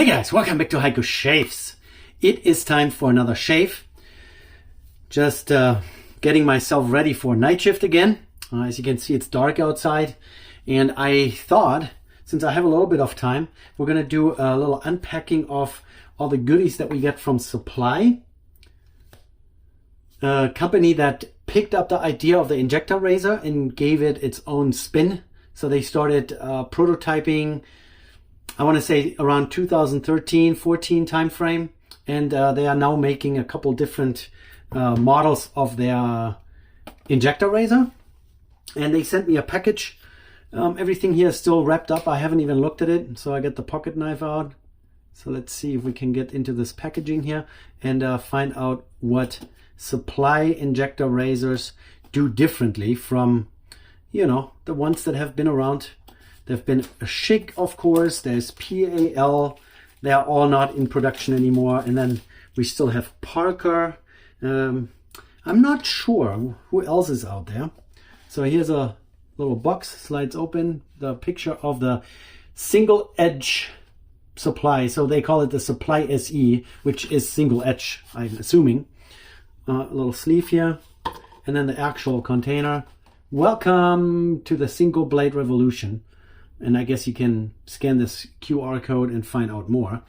Hey guys, welcome back to Heiko Shaves. It is time for another shave. Just getting myself ready for night shift again. As you can see, it's dark outside, and I thought, since I have a little bit of time, we're gonna do a little unpacking of all the goodies that we get from Supply, a company that picked up the idea of the injector razor and gave it its own spin. So they started prototyping, I want to say around 2013-14 time frame, and they are now making a couple different models of their injector razor. And they sent me a package. Everything here is still wrapped up. I haven't even looked at it, so I got the pocket knife out. So let's see if we can get into this packaging here and find out what Supply injector razors do differently from, you know, the ones that have been around. There've been a Schick, of course. There's PAL. They are all not in production anymore. And then we still have Parker. I'm not sure who else is out there. So here's a little box, slides open, the picture of the single edge Supply. So they call it the Supply SE, which is single edge, I'm assuming. A little sleeve here, and then the actual container. Welcome to the single blade revolution. And I guess you can scan this QR code and find out more.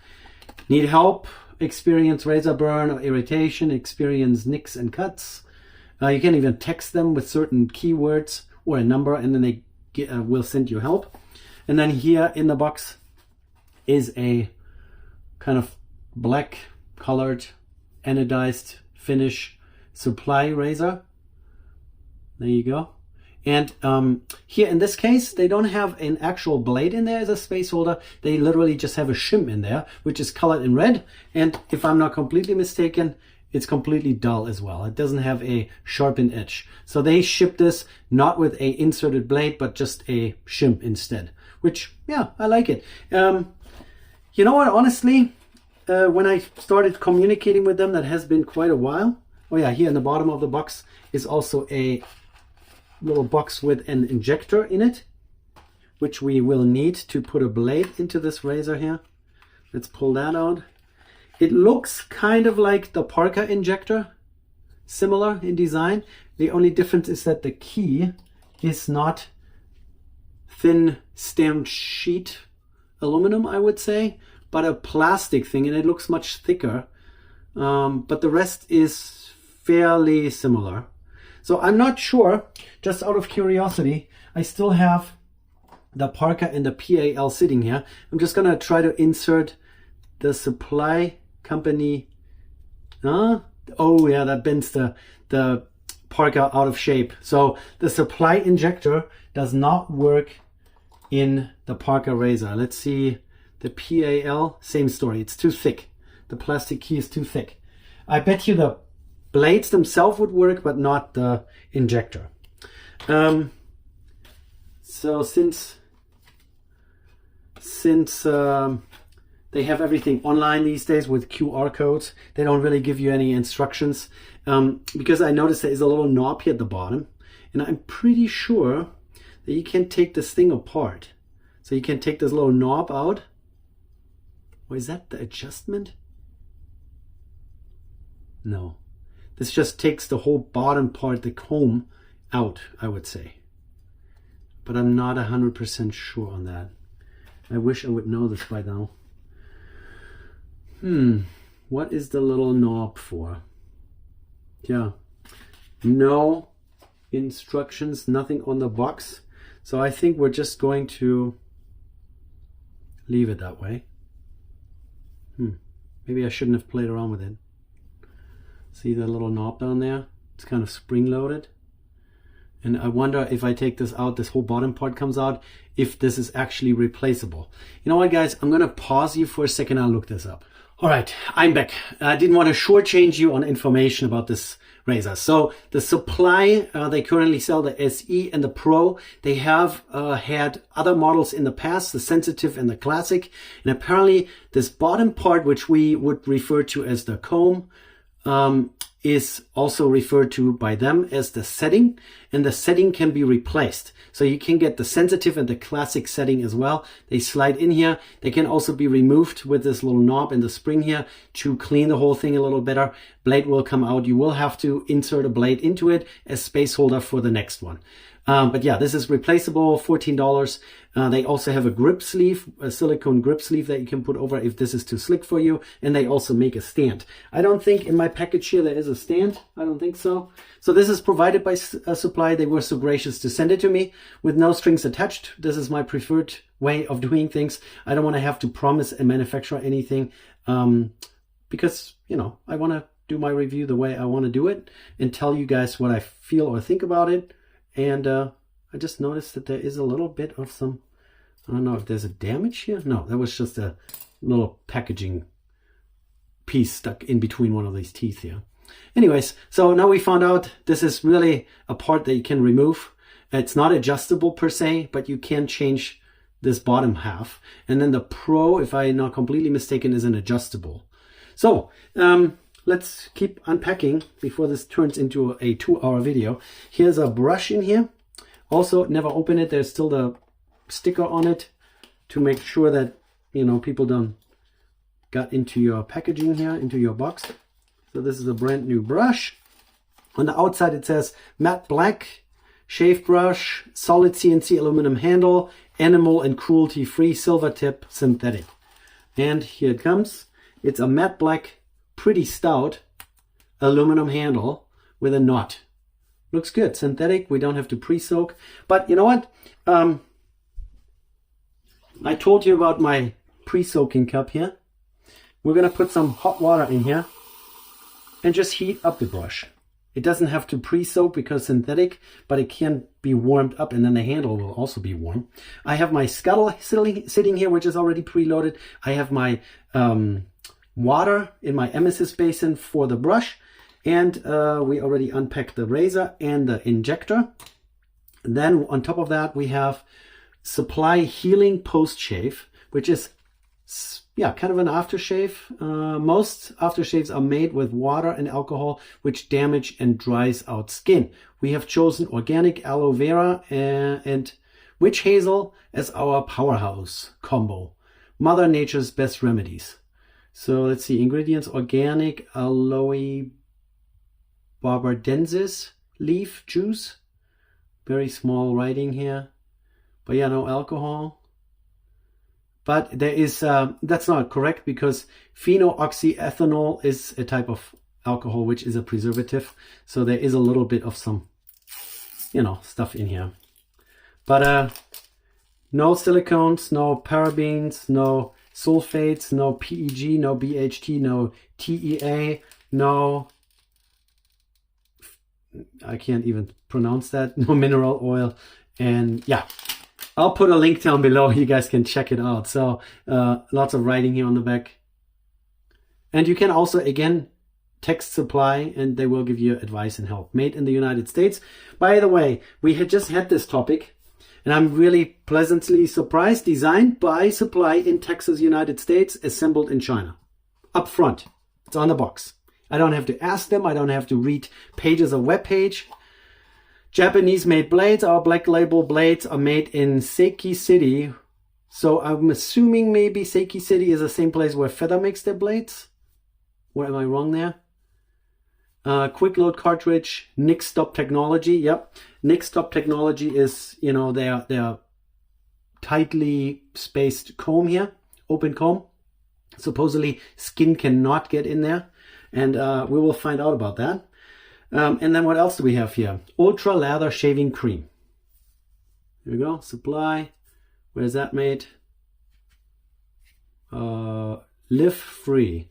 Need help? Experience razor burn or irritation? Experience nicks and cuts? You can even text them with certain keywords or a number, and then they will send you help. And then here in the box is a kind of black colored anodized finish Supply razor. There you go. And here in this case, they don't have an actual blade in there as a space holder. They literally just have a shim in there, which is colored in red. And if I'm not completely mistaken, it's completely dull as well. It doesn't have a sharpened edge. So they ship this not with a inserted blade, but just a shim instead, which, yeah, I like it. You know what, honestly, when I started communicating with them, that has been quite a while. Oh yeah, here in the bottom of the box is also a little box with an injector in it, which we will need to put a blade into this razor here. Let's pull that out. It looks kind of like the Parker injector, similar in design. The only difference is that the key is not thin stamped sheet aluminum, I would say, but a plastic thing, and it looks much thicker. But the rest is fairly similar. So I'm not sure, just out of curiosity, I still have the Parker and the PAL sitting here. I'm just gonna try to insert the Supply company. Oh yeah, that bends the Parker out of shape. So the Supply injector does not work in the Parker razor. Let's see the PAL, same story, it's too thick. The plastic key is too thick. I bet you the blades themselves would work, but not the injector. So since they have everything online these days with QR codes, they don't really give you any instructions, because I noticed there is a little knob here at the bottom, and I'm pretty sure that you can take this thing apart. So you can take this little knob out. Or is that the adjustment? No. This just takes the whole bottom part, the comb, out, I would say. But I'm not 100% sure on that. I wish I would know this by now. What is the little knob for? Yeah, no instructions, nothing on the box. So I think we're just going to leave it that way. Maybe I shouldn't have played around with it. See the little knob down there? It's kind of spring-loaded. And I wonder if I take this out, this whole bottom part comes out, if this is actually replaceable. You know what, guys? I'm going to pause you for a second. I'll look this up. All right, I'm back. I didn't want to shortchange you on information about this razor. So the Supply, they currently sell the SE and the Pro. They have had other models in the past, the Sensitive and the Classic. And apparently this bottom part, which we would refer to as the comb, is also referred to by them as the setting. and the setting can be replaced. So you can get the sensitive and the classic setting as well. They slide in here. They can also be removed with this little knob in the spring here to clean the whole thing a little better. Blade will come out. You will have to insert a blade into it as space holder for the next one. But yeah, this is replaceable, $14. They also have a grip sleeve, a silicone grip sleeve that you can put over if this is too slick for you. And they also make a stand. I don't think in my package here there is a stand. I don't think so. So this is provided by Supply. They were so gracious to send it to me with no strings attached. This is my preferred way of doing things. I don't want to have to promise a manufacturer anything because, you know, I want to do my review the way I want to do it and tell you guys what I feel or think about it. And I just noticed that there is a little bit of some, I don't know if there's a damage here. No, that was just a little packaging piece stuck in between one of these teeth here. Anyways, so now we found out this is really a part that you can remove. It's not adjustable per se, but you can change this bottom half. And then the Pro, if I'm not completely mistaken, is an adjustable. So, let's keep unpacking before this turns into a 2-hour video. Here's a brush in here. Also, never open it. There's still the sticker on it to make sure that, you know, people don't get into your packaging here, into your box. So this is a brand new brush. On the outside it says matte black, shave brush, solid CNC aluminum handle, animal and cruelty free, silver tip, synthetic. And here it comes. It's a matte black, pretty stout aluminum handle with a knot. Looks good. Synthetic. We don't have to pre-soak. But you know what? I told you about my pre-soaking cup here. We're going to put some hot water in here and just heat up the brush. It doesn't have to pre-soak because synthetic, but it can be warmed up and then the handle will also be warm. I have my scuttle sitting here, which is already preloaded. I have my water in my emesis basin for the brush, and we already unpacked the razor and the injector. Then on top of that we have Supply Healing Post Shave, which is kind of an aftershave. Most aftershaves are made with water and alcohol, which damage and dries out skin. We have chosen organic aloe vera and witch hazel as our powerhouse combo. Mother Nature's best remedies. So let's see, ingredients: organic aloe barbadensis leaf juice. Very small writing here. But yeah, no alcohol. But there is, that's not correct because phenoxyethanol is a type of alcohol, which is a preservative. So there is a little bit of some, you know, stuff in here. But no silicones, no parabens, no sulfates, no PEG, no BHT, no TEA, no, I can't even pronounce that, no mineral oil. And yeah, I'll put a link down below. You guys can check it out. So lots of writing here on the back. And you can also, again, text Supply and they will give you advice and help. Made in the United States. By the way, we had just had this topic and I'm really pleasantly surprised. Designed by Supply in Texas, United States, assembled in China. Up front. It's on the box. I don't have to ask them. I don't have to read pages of web page. Japanese made blades. Our black label blades are made in Seiki City. So I'm assuming maybe Seiki City is the same place where Feather makes their blades. Or am I wrong there? Quick load cartridge, Nick Stop technology. Yep. Nick Stop technology is, you know, their tightly spaced comb here. Open comb. Supposedly skin cannot get in there. And we will find out about that. And then what else do we have here? Ultra Lather Shaving Cream. Here we go. Supply. Where's that made? Live Free.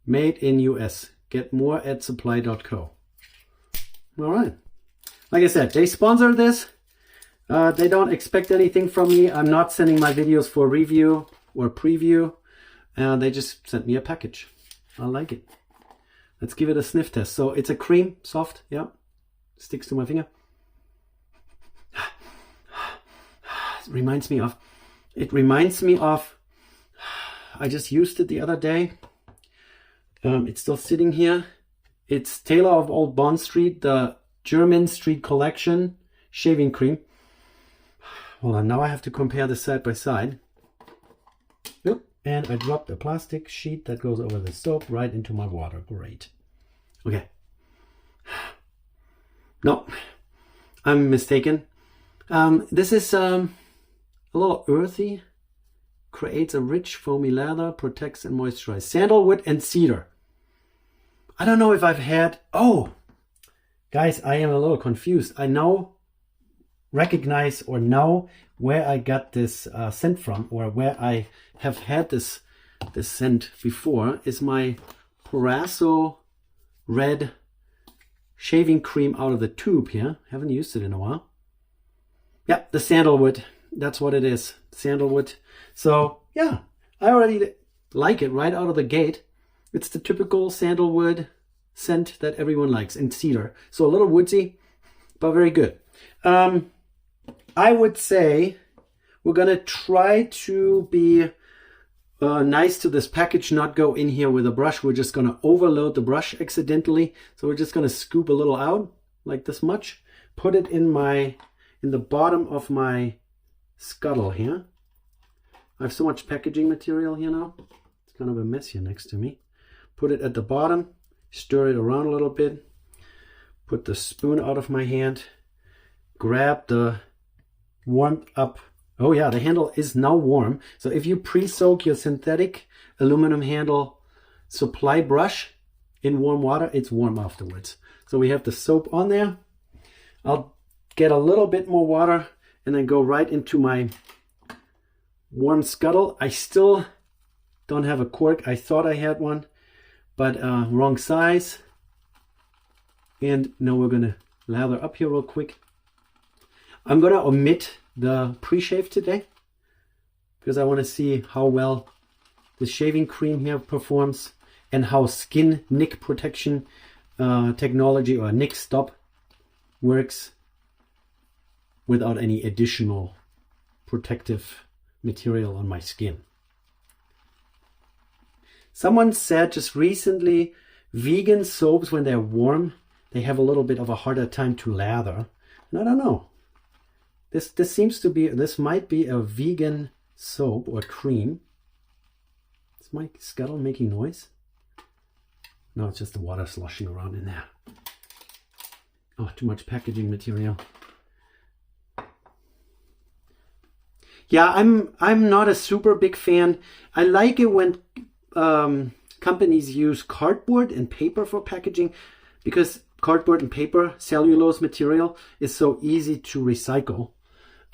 Made in US. Get more at supply.co. All right. Like I said, they sponsored this. They don't expect anything from me. I'm not sending my videos for review or preview. They just sent me a package. I like it. Let's give it a sniff test. So it's a cream, soft, yeah. Sticks to my finger. It reminds me of, I just used it the other day. It's still sitting here. It's Taylor of Old Bond Street, the German Street Collection shaving cream. Hold on, now I have to compare this side by side. Yep. And I dropped a plastic sheet that goes over the soap right into my water. Great. Okay. No, I'm mistaken. This is a little earthy. Creates a rich foamy lather, protects and moisturizes. Sandalwood and cedar. I don't know if I've had... Oh, guys, I am a little confused. I now recognize or know where I got this scent from, or where I have had this scent before. Is my Paraso red shaving cream out of the tube here. Haven't used it in a while. Yeah, the sandalwood. That's what it is. Sandalwood. So yeah, I already like it right out of the gate. It's the typical sandalwood scent that everyone likes, and cedar. So a little woodsy, but very good. I would say we're gonna try to be nice to this package, not go in here with a brush. We're just gonna overload the brush accidentally. So we're just gonna scoop a little out, like this much, put it in the bottom of my scuttle here. I have so much packaging material here now. It's kind of a mess here next to me. Put it at the bottom, stir it around a little bit, put the spoon out of my hand, grab the warmed up. Oh yeah, the handle is now warm. So if you pre-soak your synthetic aluminum handle supply brush in warm water, it's warm afterwards. So we have the soap on there. I'll get a little bit more water and then go right into my warm scuttle. I still don't have a cork. I thought I had one, but wrong size. And now we're gonna lather up here real quick. I'm gonna omit the pre-shave today because I want to see how well the shaving cream here performs and how skin nick protection technology, or nick stop, works without any additional protective material on my skin. Someone said just recently, vegan soaps, when they're warm, they have a little bit of a harder time to lather. And I don't know. This seems to be, this might be a vegan soap or cream. Is my scuttle making noise? No, it's just the water sloshing around in there. Oh, too much packaging material. Yeah, I'm not a super big fan. I like it when companies use cardboard and paper for packaging, because cardboard and paper, cellulose material, is so easy to recycle.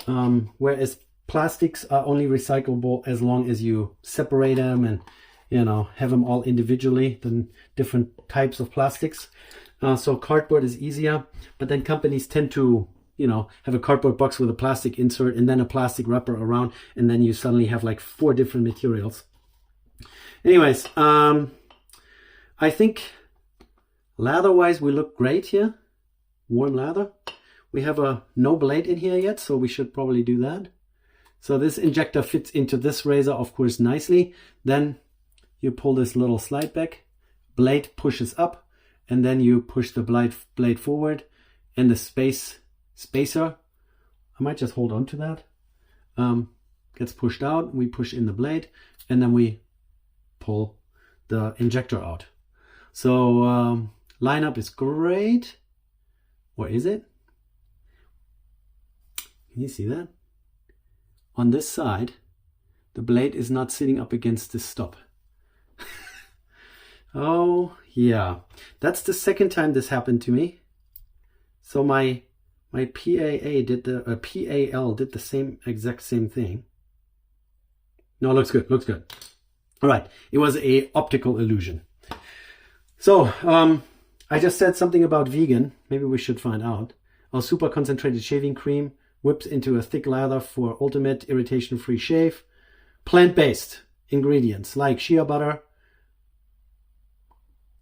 Whereas plastics are only recyclable as long as you separate them and, you know, have them all individually, the different types of plastics. So cardboard is easier, but then companies tend to, you know, have a cardboard box with a plastic insert and then a plastic wrapper around, and then you suddenly have like 4 different materials. Anyways, I think lather-wise we look great here. Warm lather. We have no blade in here yet, so we should probably do that. So this injector fits into this razor, of course, nicely. Then you pull this little slide back, blade pushes up, and then you push the blade forward, and the spacer, I might just hold on to that, gets pushed out. We push in the blade, and then we pull the injector out. So lineup is great. Or is it? Can you see that? On this side, the blade is not sitting up against this stop. Oh yeah, that's the second time this happened to me. So my PAL did the exact same thing. No, looks good, looks good. All right, it was a optical illusion. So I just said something about vegan. Maybe we should find out. Our super concentrated shaving cream whips into a thick lather for ultimate irritation-free shave. Plant-based ingredients like shea butter,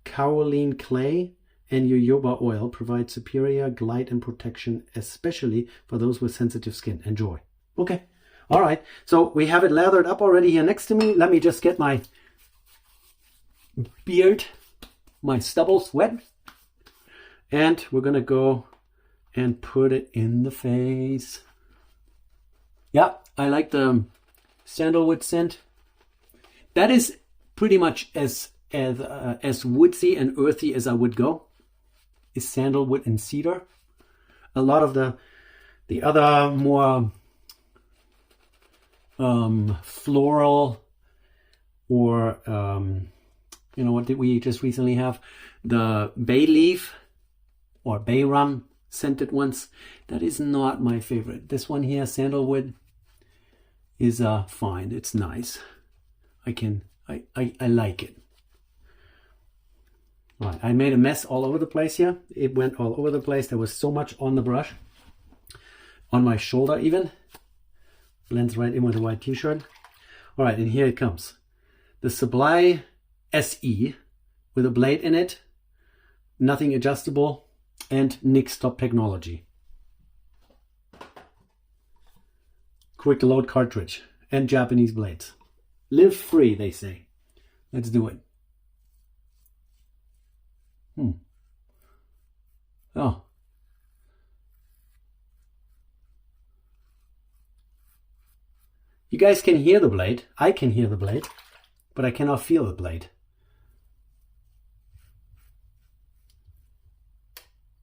kaolin clay, and jojoba oil provide superior glide and protection, especially for those with sensitive skin. Enjoy. Okay. All right. So we have it lathered up already here next to me. Let me just get my beard, my stubble wet. And we're going to go and put it in the face. Yeah, I like the sandalwood scent. That is pretty much as woodsy and earthy as I would go, is sandalwood and cedar. A lot of the other more floral, or you know, what did we just recently have? The bay leaf or bay rum scented ones. That is not my favorite. This one here, sandalwood, is fine. It's nice. I like it. Right, I made a mess all over the place here. It went all over the place. There was so much on the brush, on my shoulder even. Blends right in with the white t-shirt. All right, and here it comes. The Supply SE with a blade in it, nothing adjustable, and Nick Stop technology. Quick load cartridge and Japanese blades. Live free, they say. Let's do it. Oh. You guys can hear the blade. I can hear the blade, but I cannot feel the blade.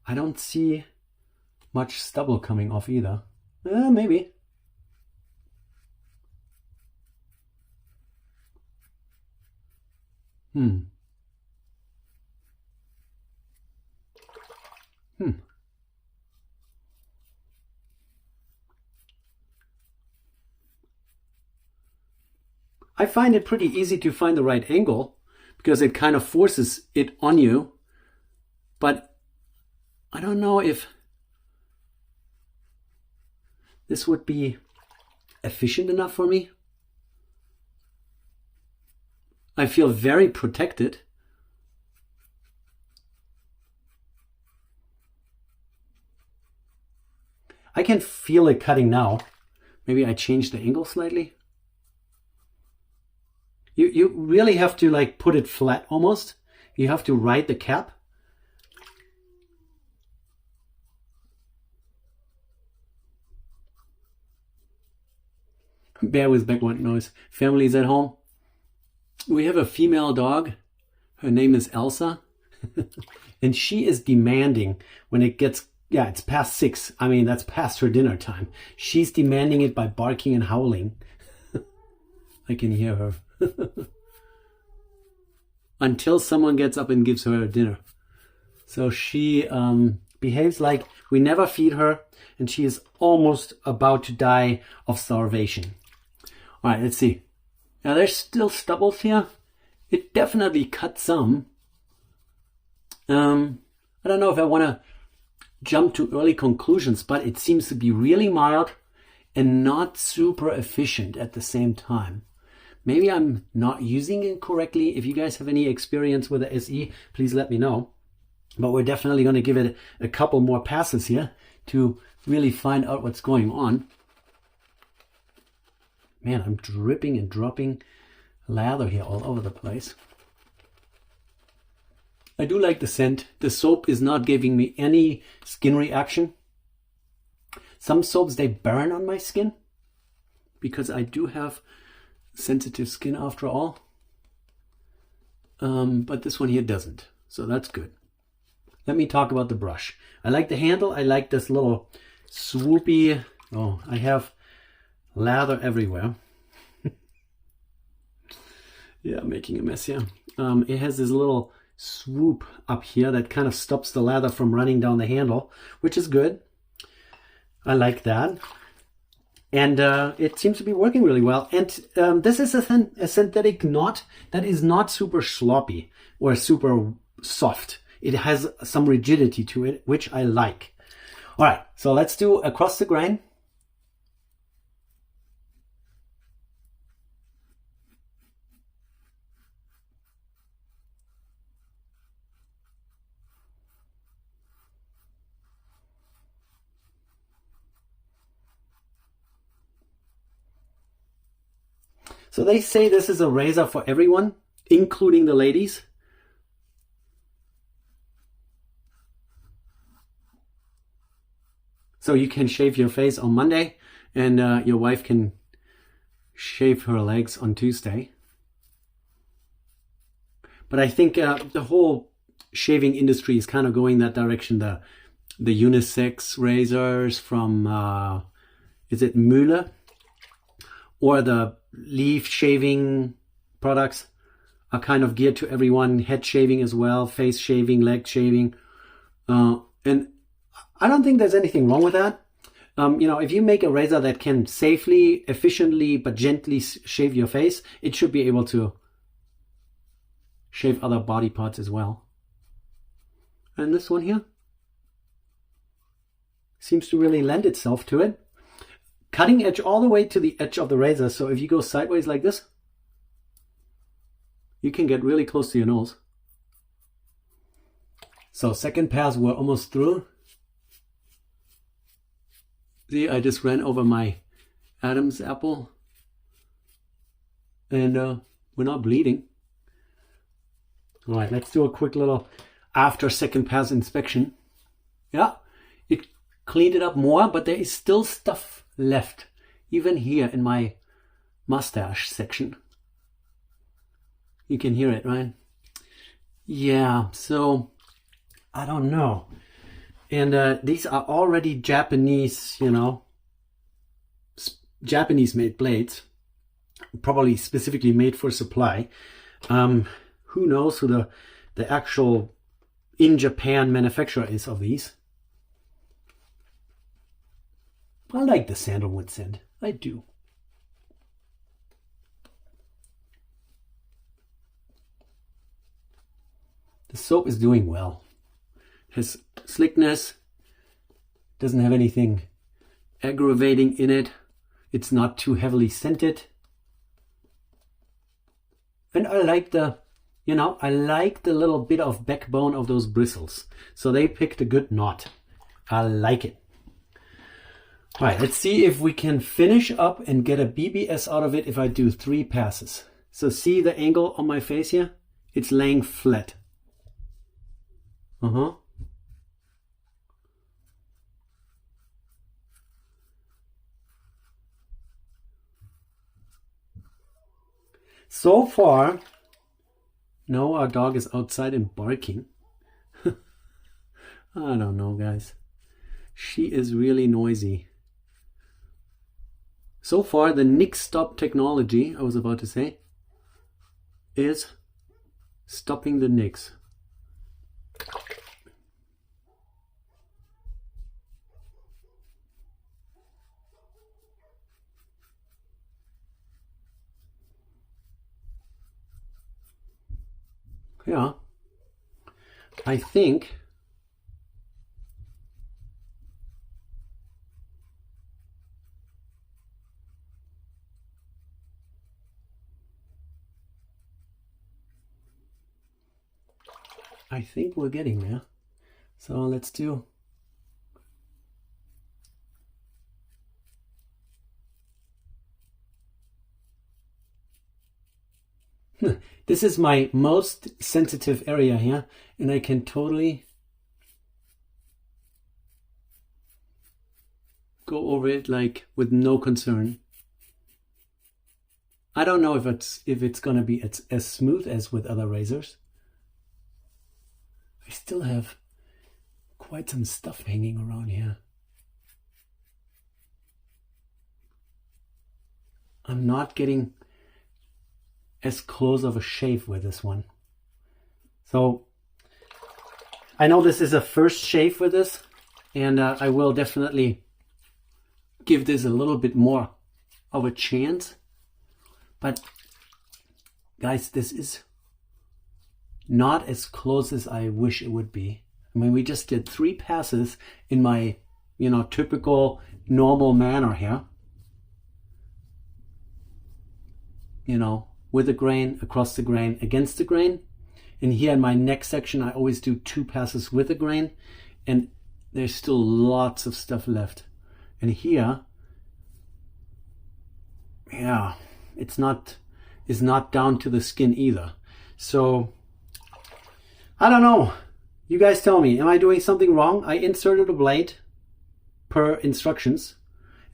I don't see much stubble coming off either. Maybe. I find it pretty easy to find the right angle because it kind of forces it on you. But I don't know if this would be efficient enough for me. I feel very protected. I can feel it cutting now. Maybe I changed the angle slightly. You really have to like put it flat almost. You have to ride the cap. Bear with background noise. Family's at home. We have a female dog. Her name is Elsa. And she is demanding when it gets, it's past 6. I mean, that's past her dinner time. She's demanding it by barking and howling. I can hear her. Until someone gets up and gives her dinner. So she behaves like we never feed her, and she is almost about to die of starvation. All right, let's see. Now there's still stubbles here. It definitely cut some. I don't know if I want to jump to early conclusions, but it seems to be really mild and not super efficient at the same time. Maybe I'm not using it correctly. If you guys have any experience with the SE, please let me know. But we're definitely going to give it a couple more passes here to really find out what's going on. Man, I'm dripping and dropping lather here all over the place. I do like the scent. The soap is not giving me any skin reaction. Some soaps, they burn on my skin because I do have sensitive skin after all. But this one here doesn't. So that's good. Let me talk about the brush. I like the handle. I like this little swoopy. Oh, I have lather everywhere. Yeah, I'm making a mess here. It has this little swoop up here that kind of stops the lather from running down the handle, which is good. I like that. And it seems to be working really well. And this is a synthetic knot that is not super sloppy or super soft. It has some rigidity to it, which I like. All right, so let's do across the grain. So they say this is a razor for everyone, including the ladies. So you can shave your face on Monday, and your wife can shave her legs on Tuesday. But I think the whole shaving industry is kind of going that direction. The unisex razors from, is it Müller? Or the leaf shaving products are kind of geared to everyone. Head shaving as well, face shaving, leg shaving. And I don't think there's anything wrong with that. If you make a razor that can safely, efficiently, but gently shave your face, it should be able to shave other body parts as well. And this one here seems to really lend itself to it. Cutting edge all the way to the edge of the razor. So if you go sideways like this, you can get really close to your nose. So second pass, we're almost through. See, I just ran over my Adam's apple. And we're not bleeding. All right, let's do a quick little after second pass inspection. Yeah, it cleaned it up more, but there is still stuff left, even here in my mustache section. You can hear it, right? Yeah, so I don't know. And these are already Japanese, Japanese made blades, probably specifically made for supply. Who knows who the actual in Japan manufacturer is of these. I like the sandalwood scent. I do. The soap is doing well. Has slickness. Doesn't have anything aggravating in it. It's not too heavily scented. And I like the little bit of backbone of those bristles. So they picked a good knot. I like it. All right, let's see if we can finish up and get a BBS out of it if I do 3 passes. So see the angle on my face here? It's laying flat. So far, no, our dog is outside and barking. I don't know, guys. She is really noisy. So far, the Nick Stop technology, I was about to say, is stopping the nicks. Yeah, I think we're getting there. So let's do this is my most sensitive area here, and I can totally go over it like with no concern. I don't know if it's gonna be as smooth as with other razors. I still have quite some stuff hanging around here. I'm not getting as close of a shave with this one. So I know this is a first shave with this, and I will definitely give this a little bit more of a chance. But guys, this is not as close as I wish it would be. I mean, we just did 3 passes in my, typical normal manner here. With the grain, across the grain, against the grain. And here in my neck section, I always do 2 passes with the grain. And there's still lots of stuff left. And here, yeah, it's not down to the skin either. So I don't know. You guys tell me, am I doing something wrong? I inserted a blade per instructions.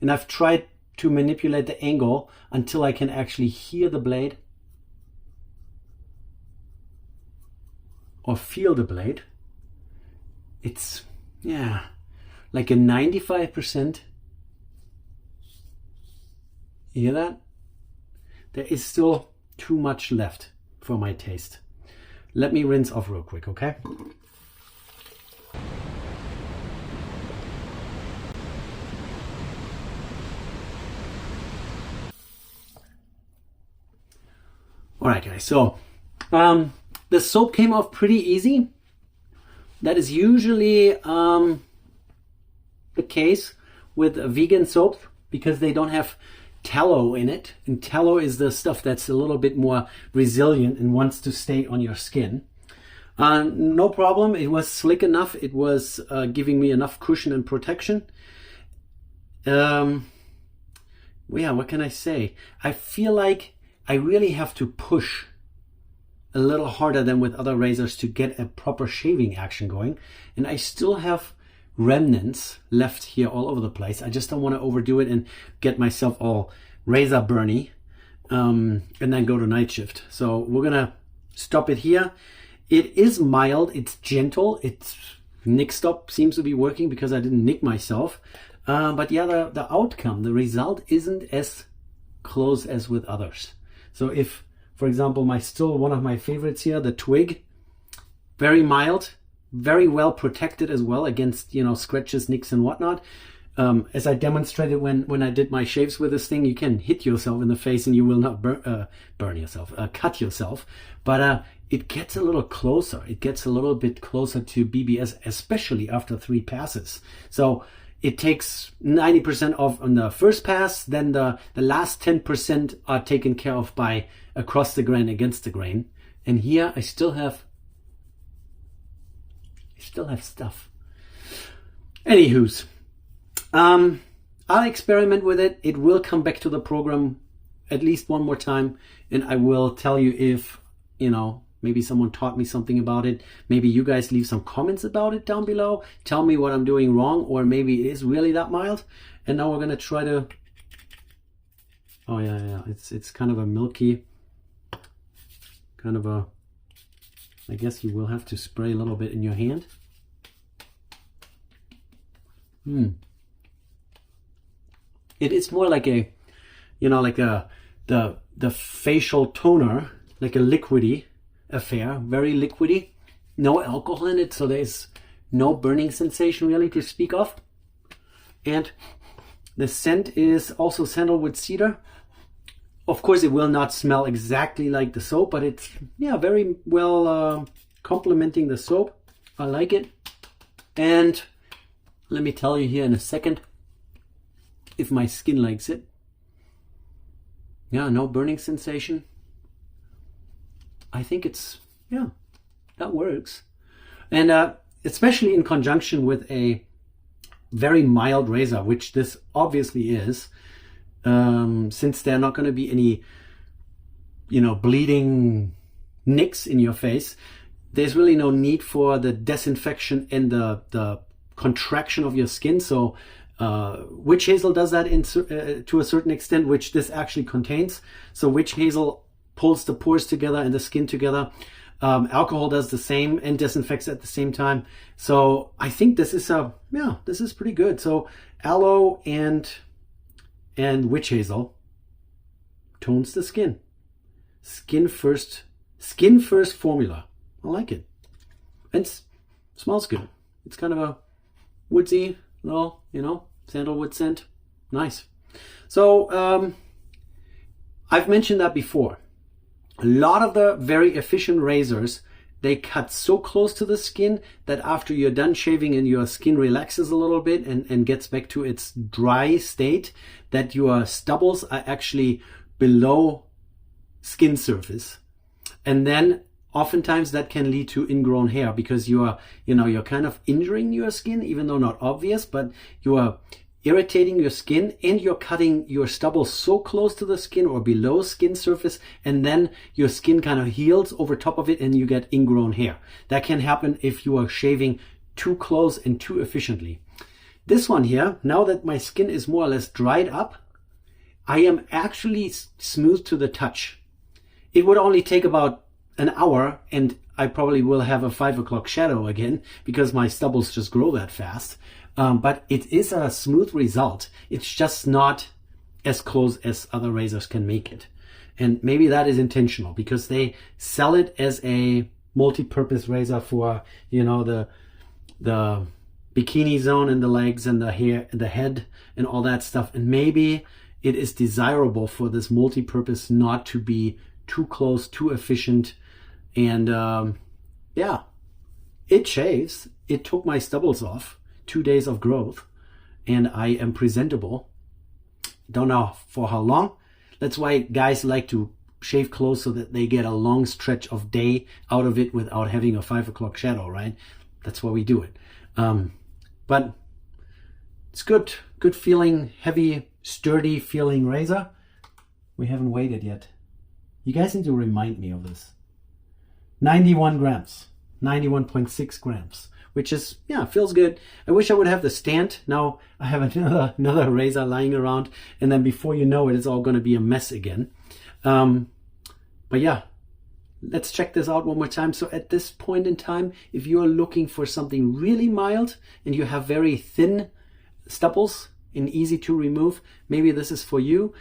And I've tried to manipulate the angle until I can actually hear the blade or feel the blade. It's, yeah, like a 95%. You hear that? There is still too much left for my taste. Let me rinse off real quick, okay? All right, guys, so the soap came off pretty easy. That is usually the case with vegan soap because they don't have tallow in it. And tallow is the stuff that's a little bit more resilient and wants to stay on your skin. No problem. It was slick enough. It was giving me enough cushion and protection. Yeah, what can I say? I feel like I really have to push a little harder than with other razors to get a proper shaving action going. And I still have remnants left here all over the place. I just don't want to overdo it and get myself all razor burny and then go to night shift. So we're gonna stop it here. It is mild, it's gentle, it's nick stop seems to be working because I didn't nick myself. But yeah, the outcome, the result isn't as close as with others. So if, for example, one of my favorites here, the twig, very mild, very well protected as well against, you know, scratches, nicks and whatnot. As I demonstrated when I did my shaves with this thing, you can hit yourself in the face and you will not burn yourself, cut yourself. But it gets a little closer. It gets a little bit closer to BBS, especially after 3 passes. So it takes 90% off on the first pass, then the last 10% are taken care of by across the grain, against the grain. And here I still have stuff. Anywho's, I'll experiment with it. It will come back to the program at least one more time, and I will tell you if, you know, maybe someone taught me something about it. Maybe you guys leave some comments about it down below. Tell me what I'm doing wrong, or maybe it is really that mild. And now we're gonna try to, oh yeah, it's kind of a milky, kind of a, I guess you will have to spray a little bit in your hand. It is more like a, you know, like the facial toner, like a liquidy affair, very liquidy. No alcohol in it, so there's no burning sensation really to speak of. And the scent is also sandalwood cedar. Of course, it will not smell exactly like the soap, but it's, yeah, very well complementing the soap. I like it. And let me tell you here in a second if my skin likes it. Yeah, no burning sensation. I think it's, yeah, that works. And especially in conjunction with a very mild razor, which this obviously is, since there are not going to be any, you know, bleeding nicks in your face, there's really no need for the disinfection and the contraction of your skin. So witch hazel does that to a certain extent, which this actually contains. So witch hazel pulls the pores together and the skin together. Alcohol does the same and disinfects at the same time. So I think this is this is pretty good. So aloe and witch hazel tones the skin. Skin first formula. I like it. And it smells good. It's kind of a woodsy little, you know, sandalwood scent. Nice. So I've mentioned that before. A lot of the very efficient razors, they cut so close to the skin that after you're done shaving and your skin relaxes a little bit and gets back to its dry state, that your stubbles are actually below skin surface. And then oftentimes that can lead to ingrown hair because you're kind of injuring your skin, even though not obvious, but you are irritating your skin and you're cutting your stubble so close to the skin or below skin surface, and then your skin kind of heals over top of it and you get ingrown hair. That can happen if you are shaving too close and too efficiently. This one here, now that my skin is more or less dried up, I am actually smooth to the touch. It would only take about an hour and I probably will have a 5 o'clock shadow again because my stubbles just grow that fast. But it is a smooth result. It's just not as close as other razors can make it. And maybe that is intentional because they sell it as a multi-purpose razor for, you know, the bikini zone in the legs and the hair and the head and all that stuff. And maybe it is desirable for this multi-purpose not to be too close, too efficient. And yeah, it shaves. It took my stubbles off, 2 days of growth, and I am presentable. Don't know for how long. That's why guys like to shave close so that they get a long stretch of day out of it without having a 5 o'clock shadow, right? That's why we do it. But it's good feeling, heavy, sturdy feeling razor. We haven't weighed it yet. You guys need to remind me of this. 91 grams, 91.6 grams, which is, yeah, feels good. I wish I would have the stand. Now I have another razor lying around, and then before you know it, it's all going to be a mess again. But yeah, let's check this out one more time. So at this point in time, if you're looking for something really mild and you have very thin stubbles and easy to remove, maybe this is for you.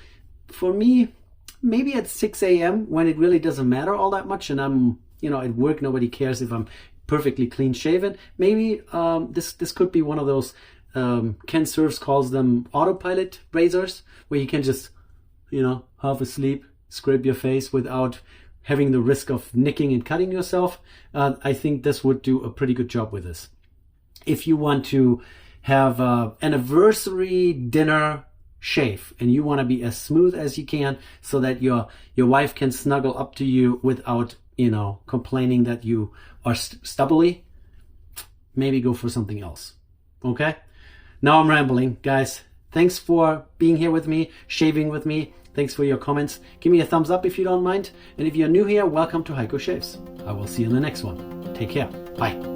For me, maybe at 6 a.m. when it really doesn't matter all that much and I'm, you know, at work, nobody cares if I'm perfectly clean shaven. Maybe this could be one of those, Ken Surfs calls them autopilot razors, where you can just, you know, half asleep, scrape your face without having the risk of nicking and cutting yourself. I think this would do a pretty good job with this. If you want to have an anniversary dinner shave and you want to be as smooth as you can so that your wife can snuggle up to you without, you know, complaining that you are stubbly, maybe go for something else. Okay? Now I'm rambling, guys. Thanks for being here with me, shaving with me. Thanks for your comments. Give me a thumbs up if you don't mind. And if you're new here, welcome to Heiko Shaves. I will see you in the next one. Take care. Bye.